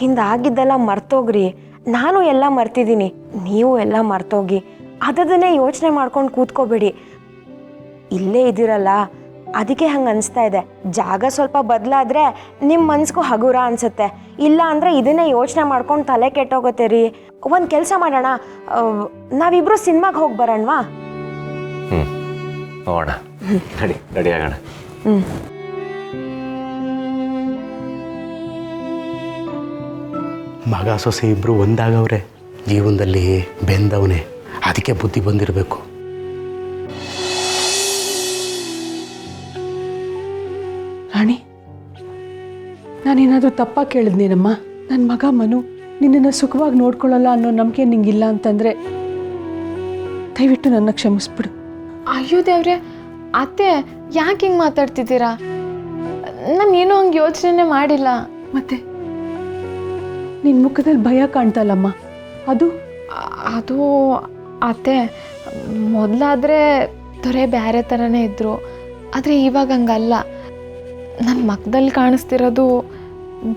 ಹಿಂದಾಗಿದ್ದೆಲ್ಲ ಮರ್ತೋಗ್ರಿ. ನಾನು ಎಲ್ಲ ಮರ್ತಿದ್ದೀನಿ, ನೀವು ಎಲ್ಲ ಮರ್ತೋಗಿ ಅದನ್ನೇ ಯೋಚನೆ ಮಾಡ್ಕೊಂಡು ಕೂತ್ಕೋಬೇಡಿ. ಇಲ್ಲೇ ಇದ್ದೀರಲ್ಲ ಅದಕ್ಕೆ ಹಂಗೆ ಅನಿಸ್ತಾ ಇದೆ. ಜಾಗ ಸ್ವಲ್ಪ ಬದಲಾದ್ರೆ ನಿಮ್ಮ ಮನ್ಸಿಗೂ ಹಗುರ ಅನ್ಸುತ್ತೆ. ಇಲ್ಲ ಅಂದರೆ ಇದನ್ನೇ ಯೋಚನೆ ಮಾಡ್ಕೊಂಡು ತಲೆ ಕೆಟ್ಟೋಗುತ್ತೆ ರೀ. ಒಂದು ಕೆಲಸ ಮಾಡೋಣ, ನಾವಿಬ್ರು ಸಿನಿಮಾಗೆ ಹೋಗಿ ಬರೋಣವಾ? ಹೋಗೋಣ, ರೆಡಿ ಆಗೋಣ. ಮಗ ಸೊಸೆ ಇಬ್ಬರು ಒಂದಾಗವ್ರೆ. ಜೀವನದಲ್ಲಿ ಬೆಂದವನೇ, ಅದಕ್ಕೆ ಬುದ್ಧಿ ಬಂದಿರಬೇಕು. ರಾಣಿ, ನಾನೇನಾದರೂ ತಪ್ಪಾಗಿ ಕೇಳಿದ್ನೇನಮ್ಮ? ನನ್ನ ಮಗ ಮನು ನಿನ್ನನ್ನು ಸುಖವಾಗಿ ನೋಡ್ಕೊಳ್ಳಲ್ಲ ಅನ್ನೋ ನಂಬಿಕೆ ನಿಂಗಿಲ್ಲ ಅಂತಂದರೆ ದಯವಿಟ್ಟು ನನ್ನ ಕ್ಷಮಿಸ್ಬಿಡು. ಅಯ್ಯೋ ದೇವ್ರೆ, ಅತ್ತೆ ಯಾಕೆ ಹಿಂಗೆ ಮಾತಾಡ್ತಿದ್ದೀರಾ? ನಾನೇನೋ ಹಂಗೆ ಯೋಚನೆ ಮಾಡಿಲ್ಲ. ಮತ್ತೆ ನಿನ್ನ ಮುಖದಲ್ಲಿ ಭಯ ಕಾಣ್ತಲ್ಲಮ್ಮ, ಅದು ಅತ್ತೆ, ಮೊದಲಾದರೆ ದೊರೆ ಬೇರೆ ಥರನೇ ಇದ್ದರು, ಆದರೆ ಇವಾಗ ಹಂಗಲ್ಲ. ನನ್ನ ಮಕ್ಕದಲ್ಲಿ ಕಾಣಿಸ್ತಿರೋದು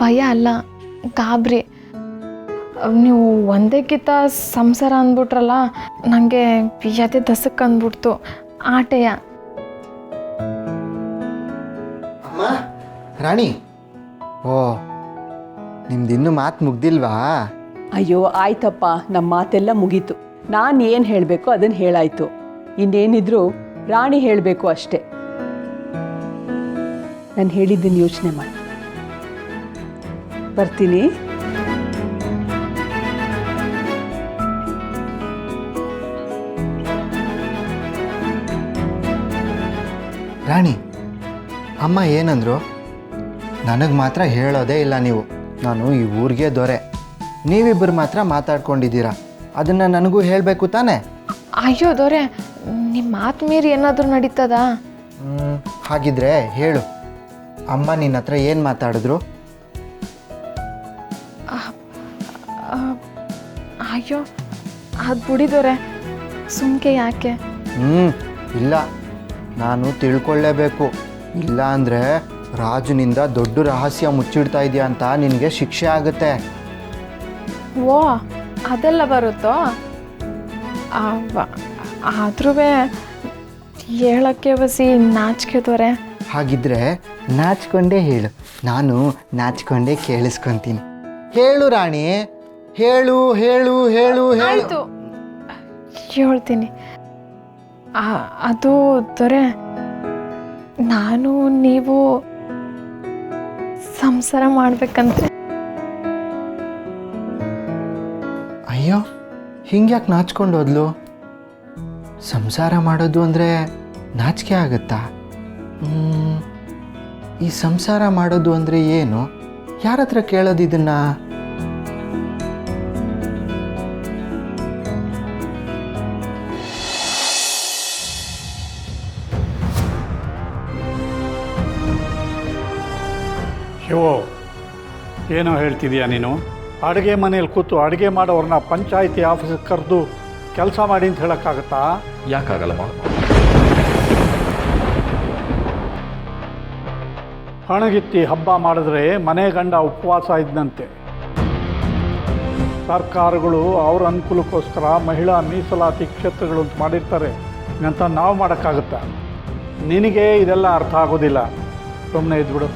ಭಯ ಅಲ್ಲ, ಗಾಬರಿ. ನೀವು ಒಂದೇಕ್ಕಿಂತ ಸಂಸಾರ ಅಂದ್ಬಿಟ್ರಲ್ಲ, ನನಗೆ ಎದೆ ದಸಕ್ಕೆ ಅಂದ್ಬಿಡ್ತು. ಆಟೆಯ ಅಮ್ಮ, ರಾಣಿ, ಓ ನಿಮ್ದು ಇನ್ನೂ ಮಾತು ಮುಗ್ದಿಲ್ವಾ? ಅಯ್ಯೋ ಆಯ್ತಪ್ಪ, ನಮ್ಮ ಮಾತೆಲ್ಲ ಮುಗೀತು. ನಾನು ಏನು ಹೇಳಬೇಕು ಅದನ್ನು ಹೇಳಾಯ್ತು. ಇನ್ನೇನಿದ್ರು ರಾಣಿ ಹೇಳಬೇಕು ಅಷ್ಟೇ. ನಾನು ಹೇಳಿದ್ದನ್ನು ಯೋಚನೆ ಮಾಡಿ. ಬರ್ತೀನಿ. ರಾಣಿ, ಅಮ್ಮ ಏನಂದ್ರು? ನನಗೆ ಮಾತ್ರ ಹೇಳೋದೇ ಇಲ್ಲ ನೀವು. ನಾನು ಈ ಊರಿಗೆ ದೊರೆ, ನೀವಿಬ್ಬರು ಮಾತ್ರ ಮಾತಾಡ್ಕೊಂಡಿದ್ದೀರಾ. ಅದನ್ನು ನನಗೂ ಹೇಳಬೇಕು ತಾನೇ? ಅಯ್ಯೋ ದೊರೆ, ನಿಮ್ಮ ಮಾತು ಮೀರಿ ಏನಾದರೂ ನಡೀತದಾ? ಹಾಗಿದ್ರೆ ಹೇಳು, ಅಮ್ಮ ನಿನ್ನ ಹತ್ರ ಏನು ಮಾತಾಡಿದ್ರು? ಅಯ್ಯೋ ಅದು ಬಿಡಿದೊರೆ, ಸುಮ್ಕೆ ಯಾಕೆ? ಇಲ್ಲ, ನಾನು ತಿಳ್ಕೊಳ್ಳೇಬೇಕು. ಇಲ್ಲ ಅಂದರೆ ರಾಜುನಿಂದ ದೊಡ್ಡ ರಹಸ್ಯ ಮುಚ್ಚಿಡ್ತಾ ಇದೆಯಾ ಅಂತ ನಿನಗೆ ಶಿಕ್ಷೆ ಆಗುತ್ತೆ. ಓ ಅದೆಲ್ಲ ಬರುತ್ತೋ? ಆದ್ರೂ ಹೇಳಕ್ಕೆ ಬಸಿ ನಾಚಿಕೆ ದೊರೆ. ಹಾಗಿದ್ರೆ ನಾಚ್ಕೊಂಡೇ ಹೇಳು, ನಾನು ನಾಚ್ಕೊಂಡೇ ಕೇಳಿಸ್ಕೊತೀನಿ. ಹೇಳು ರಾಣಿ, ಹೇಳು ಹೇಳು ಹೇಳು ಹೇಳು. ಆಯಿತು, ಹೇಳ್ತೀನಿ. ಅದು ದೊರೆ, ನಾನು ನೀವು ಸಂಸಾರ ಮಾಡ್ಬೇಕಂತೆ. ಅಯ್ಯೋ, ಹಿಂಗ್ಯಾಕೆ ನಾಚ್ಕೊಂಡು ಹೋದ್ಲು? ಸಂಸಾರ ಮಾಡೋದು ಅಂದರೆ ನಾಚಿಕೆ ಆಗುತ್ತಾ? ಈ ಸಂಸಾರ ಮಾಡೋದು ಅಂದರೆ ಏನು? ಯಾರ ಹತ್ರ ಕೇಳೋದು ಇದನ್ನ? ಶಿವು, ಏನೋ ಹೇಳ್ತಿದೀಯ ನೀನು? ಅಡುಗೆ ಮನೇಲಿ ಕೂತು ಅಡುಗೆ ಮಾಡೋರನ್ನ ಪಂಚಾಯಿತಿ ಆಫೀಸಿಗೆ ಕರೆದು ಕೆಲಸ ಮಾಡಿ ಅಂತ ಹೇಳೋಕ್ಕಾಗತ್ತಾ? ಯಾಕಾಗಲ್ಲಮ್ಮ? ಹಣಗಿತ್ತಿ ಹಬ್ಬ ಮಾಡಿದ್ರೆ ಮನೆ ಗಂಡ ಉಪವಾಸ ಇದ್ದಂತೆ. ಸರ್ಕಾರಗಳು ಅವ್ರ ಅನುಕೂಲಕ್ಕೋಸ್ಕರ ಮಹಿಳಾ ಮೀಸಲಾತಿ ಕ್ಷೇತ್ರಗಳು ಅಂತ ಮಾಡಿರ್ತಾರೆ ಅಂತ ನಾವು ಮಾಡೋಕ್ಕಾಗತ್ತಾ? ನಿನಗೆ ಇದೆಲ್ಲ ಅರ್ಥ ಆಗೋದಿಲ್ಲ, ಸುಮ್ಮನೆ ಇದ್ಬಿಡು.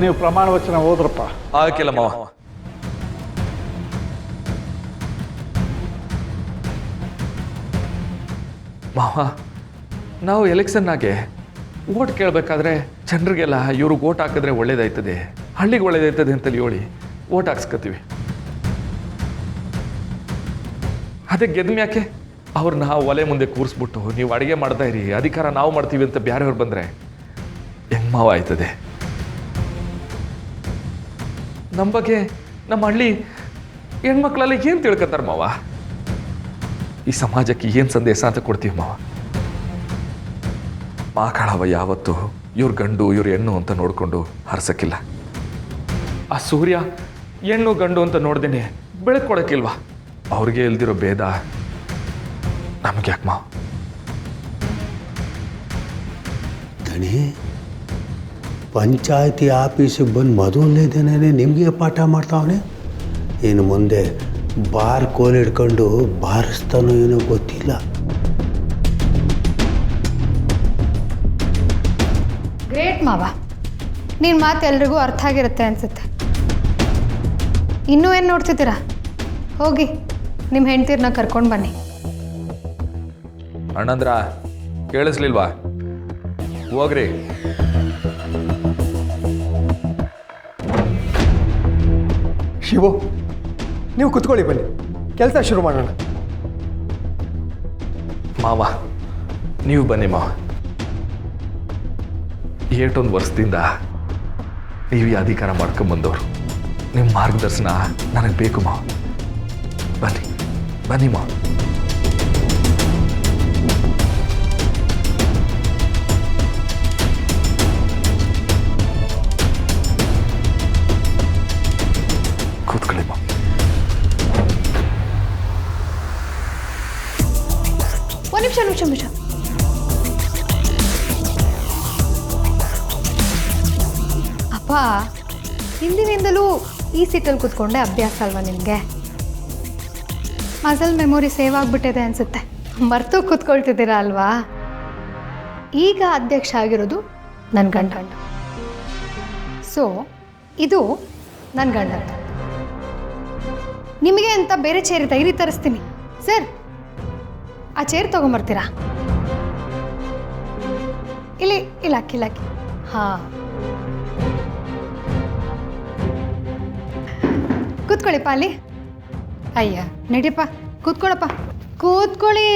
ನೀವು ಪ್ರಮಾಣ ವಚನ ಓದ್ರಪ್ಪ. ಆಗಿಲ್ಲ ಮಾವ. ಮಾವ, ನಾವು ಎಲೆಕ್ಷನ್ನಾಗೆ ಓಟ್ ಕೇಳಬೇಕಾದ್ರೆ ಜನರಿಗೆಲ್ಲ ಇವ್ರಿಗೆ ಓಟ್ ಹಾಕಿದ್ರೆ ಒಳ್ಳೇದಾಯ್ತದೆ, ಹಳ್ಳಿಗೆ ಒಳ್ಳೇದಾಯ್ತದೆ ಅಂತೇಳಿ ಹೇಳಿ ಓಟ್ ಹಾಕ್ಸ್ಕೊತೀವಿ. ಅದೇ ಗೆದ್ಮ್ಯಾಕೆ ಅವ್ರನ್ನ ಒಲೆ ಮುಂದೆ ಕೂರಿಸ್ಬಿಟ್ಟು ನೀವು ಅಡುಗೆ ಮಾಡ್ತಾ ಇರಿ, ಅಧಿಕಾರ ನಾವು ಮಾಡ್ತೀವಿ ಅಂತ ಬೇರೆಯವ್ರು ಬಂದರೆ ಹೆಂಗೆ ಮಾವ ಆಯ್ತದೆ? ನಮ್ಮ ಬಗ್ಗೆ ನಮ್ಮ ಹಳ್ಳಿ ಹೆಣ್ಮಕ್ಳಲ್ಲಿ ಏನು ತಿಳ್ಕೊತಾರೆ ಮಾವ? ಈ ಸಮಾಜಕ್ಕೆ ಏನು ಸಂದೇಶ ಅಂತ ಕೊಡ್ತೀವಿ ಮಾವ? ಮಾಕಾಳವ ಯಾವತ್ತು ಇವ್ರ ಗಂಡು ಇವ್ರ ಹೆಣ್ಣು ಅಂತ ನೋಡಿಕೊಂಡು ಹರ್ಸಕ್ಕಿಲ್ಲ. ಆ ಸೂರ್ಯ ಹೆಣ್ಣು ಗಂಡು ಅಂತ ನೋಡ್ದೇನೆ ಬೆಳಕೊಡಕ್ಕಿಲ್ವಾ? ಅವ್ರಿಗೆ ಇಲ್ದಿರೋ ಭೇದ ನಮ್ಗೆ ಯಾಕೆ ಮಾವ? ದಣಿ, ಪಂಚಾಯತಿ ಆಫೀಸಿಗೆ ಬಂದು ಮೊದಲನೇದೇನೇ ನಿಮಗೆ ಪಾಠ ಮಾಡ್ತಾವನೆ. ಇನ್ನು ಮುಂದೆ ಬಾರ್ ಕೋಲ್ ಹಿಡ್ಕೊಂಡು ಬಾರಿಸ್ತಾನೋ ಏನೋ ಗೊತ್ತಿಲ್ಲ. ಗ್ರೇಟ್ ಮಾವ, ನಿನ್ನ ಮಾತು ಎಲ್ರಿಗೂ ಅರ್ಥ ಆಗಿರುತ್ತೆ ಅನಿಸುತ್ತೆ. ಇನ್ನೂ ಏನು ನೋಡ್ತಿದ್ದೀರಾ? ಹೋಗಿ ನಿಮ್ಮ ಹೆಂಡ್ತೀರನ್ನ ಕರ್ಕೊಂಡು ಬನ್ನಿ. ಅಣ್ಣಂದ್ರ ಕೇಳಿಸ್ಲಿಲ್ವಾ? ಹೋಗ್ರಿ. ಶಿವು, ನೀವು ಕುತ್ಕೊಳ್ಳಿ, ಬನ್ನಿ ಕೆಲಸ ಶುರು ಮಾಡೋಣ. ಮಾವ ನೀವು ಬನ್ನಿ ಮಾವ. ಏಟೊಂದು ವರ್ಷದಿಂದ ನೀವು ಈ ಅಧಿಕಾರ ಮಾಡ್ಕೊಂಬಂದವರು. ನಿಮ್ಮ ಮಾರ್ಗದರ್ಶನ ನನಗೆ ಬೇಕು ಮಾವ. ಬನ್ನಿ ಬನ್ನಿ ಮಾವ. ಕೂತ್ಕೊಳ್ಳಿ ಮಾವ. ಒಂದು ನಿಮಿಷ. ಅಪ್ಪ, ಹಿಂದಿನಿಂದಲೂ ಈ ಸೀಟಲ್ಲಿ ಕೂತ್ಕೊಂಡೆ ಅಭ್ಯಾಸ ಅಲ್ವಾ ನಿಮಗೆ? ಮಸಲ್ ಮೆಮೊರಿ ಸೇವ್ ಆಗಿಬಿಟ್ಟಿದೆ ಅನಿಸುತ್ತೆ. ಮರೆತು ಕೂತ್ಕೊಳ್ತಿದ್ದೀರಾ ಅಲ್ವಾ? ಈಗ ಅಧ್ಯಕ್ಷ ಆಗಿರೋದು ನನ್ನ ಗಂಡ. ಸೊ ಇದು ನನ್ನ ಗಂಡ. ನಿಮಗೆ ಅಂತ ಬೇರೆ ಚೇರ್ ತೈರಿ ತರಿಸ್ತೀನಿ. ಸರ್, ಆ ಚೇರ್ ತೊಗೊಂಬರ್ತೀರಾ? ಇಲ್ಲ ಅಕ್ಕಿ ಹಾಂ, ಕೂತ್ಕೊಳ್ಳಿಪ್ಪ ಅಲ್ಲಿ. ಅಯ್ಯ ನಡಿಯಪ್ಪ, ಕೂತ್ಕೊಳ್ಳಪ್ಪ, ಕೂತ್ಕೊಳ್ಳಿ.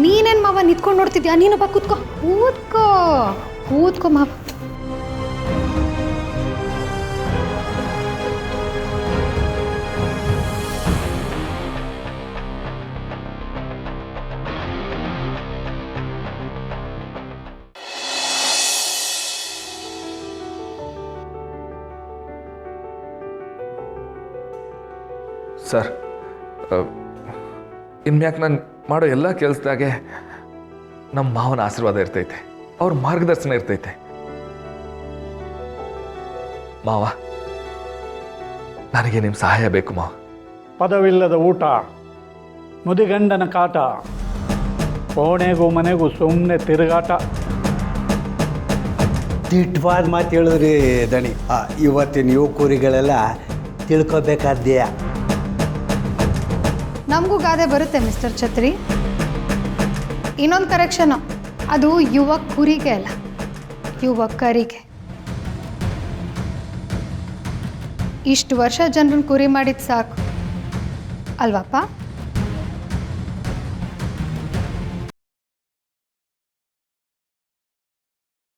ನೀನೇನು ಮಾವ ನಿಂತ್ಕೊಂಡು ನೋಡ್ತಿದ್ಯಾ? ನೀನಪ್ಪ ಕೂತ್ಕೋ ಮಾವ. ಸರ್, ಇನ್ಮ್ಯಾಕೆ ನಾನು ಮಾಡೋ ಎಲ್ಲ ಕೆಲಸದಾಗೆ ನಮ್ಮ ಮಾವನ ಆಶೀರ್ವಾದ ಇರ್ತೈತೆ, ಅವ್ರ ಮಾರ್ಗದರ್ಶನ ಇರ್ತೈತೆ. ಮಾವ, ನನಗೆ ನಿಮ್ಮ ಸಹಾಯ ಬೇಕು ಮಾವ. ಪದವಿಲ್ಲದ ಊಟ, ಮುದಿಗಂಡನ ಕಾಟ, ಕೋಣೆಗೂ ಮನೆಗೂ ಸುಮ್ಮನೆ ತಿರುಗಾಟ. ದಿಟ್ಟವಾದ ಮಾತು ಹೇಳಿದ್ರಿ ದಣಿ. ಇವತ್ತಿನ ಯುವಕರಿಗಳೆಲ್ಲ ತಿಳ್ಕೊಬೇಕಾದ್ಯಾ? ನಮಗೂ ಗಾದೆ ಬರುತ್ತೆ ಮಿಸ್ಟರ್ ಛತ್ರಿ. ಇನ್ನೊಂದು ಕರೆಕ್ಷನು, ಅದು ಯುವಕರಿಗೆ ಅಲ್ಲ, ಯುವಕರಿಗೆ. ಇಷ್ಟು ವರ್ಷ ಜನರನ್ನ ಕುರಿ ಮಾಡಿದ್ದು ಸಾಕು ಅಲ್ವಪ್ಪ?